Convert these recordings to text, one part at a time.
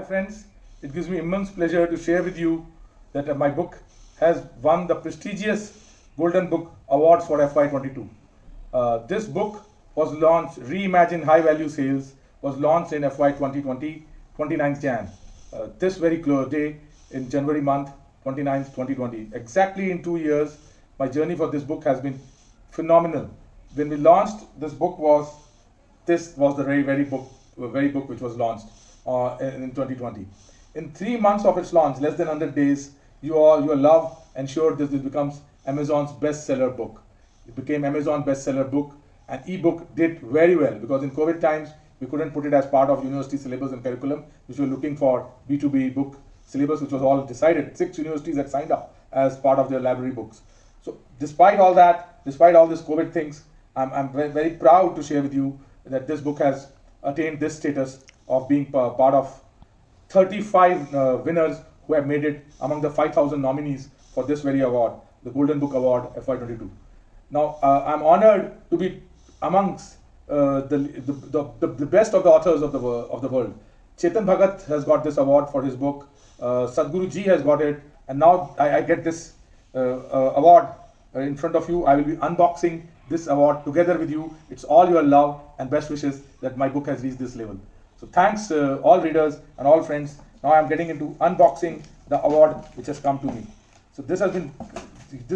friends, it gives me immense pleasure to share with you that my book has won the prestigious Golden Book Awards for FY22. This book was launched, Reimagine High Value Sales, was launched in FY 2020, 29th Jan. This very day in January month, 29th, 2020. Exactly in 2 years, my journey for this book has been phenomenal. When we launched this book this was the very book which was launched in 2020. In 3 months of its launch, less than 100 days, your love ensured this becomes Amazon's bestseller book. It became Amazon bestseller book, and ebook did very well because in COVID times we couldn't put it as part of university syllabus and curriculum, which were looking for B2B book syllabus, which was all decided. 6 universities had signed up as part of their library books. So despite all that, despite all these COVID things, I'm very proud to share with you that this book has attained this status of being part of 35 winners who have made it among the 5,000 nominees for this very award, the Golden Book Award FY22. Now, I'm honored to be amongst the best of the authors of the world. Chetan Bhagat has got this award for his book. Sadhguru Ji has got it, and now I get this award in front of you. I will be unboxing this award together with you. It's all your love and best wishes that my book has reached this level. So thanks all readers and all friends. Now I'm getting into unboxing the award which has come to me. So this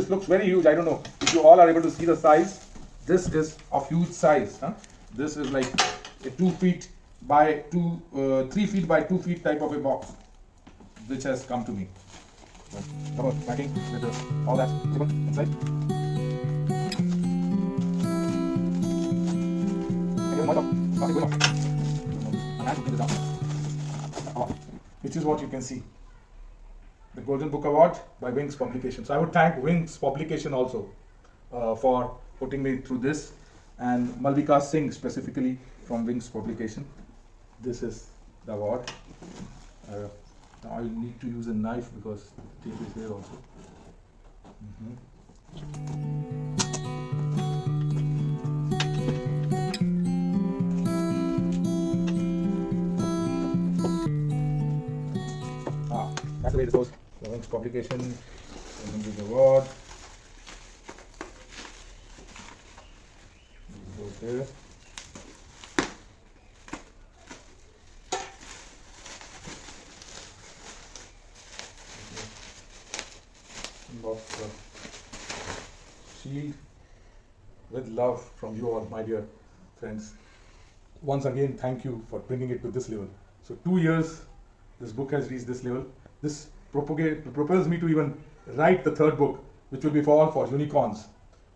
looks very huge. I don't know if you all are able to see the size. This is of huge size. This is like a 2 feet by 3 feet by 2 feet type of a box which has come to me. Cover packing with all that inside. Which is what you can see. The Golden Book Award by Wings Publication. So I would thank Wings Publication also for putting me through this, and Malvika Singh specifically from Wings Publication. This is the award. Now I need to use a knife because the tape is there also. That's the way it goes. The Wings Publication, the award. Goes there. Box shield with love from you all, my dear friends. Once again, thank you for bringing it to this level. So 2 years, this book has reached this level. This propels me to even write the 3rd book, which will be for unicorns.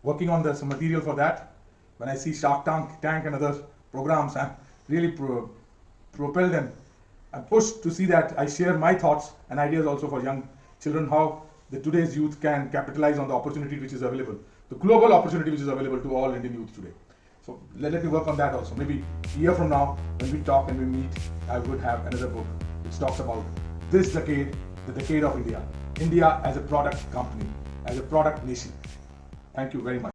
Working on some material for that. When I see Shark Tank and other programs, I'm really propelled and I'm pushed to see that I share my thoughts and ideas also for young children, how today's youth can capitalize on the opportunity which is available, the global opportunity which is available to all Indian youth today. So let me work on that also. Maybe a year from now, when we talk and we meet, I would have another book which talks about this decade, the decade of India. India as a product company, as a product nation. Thank you very much.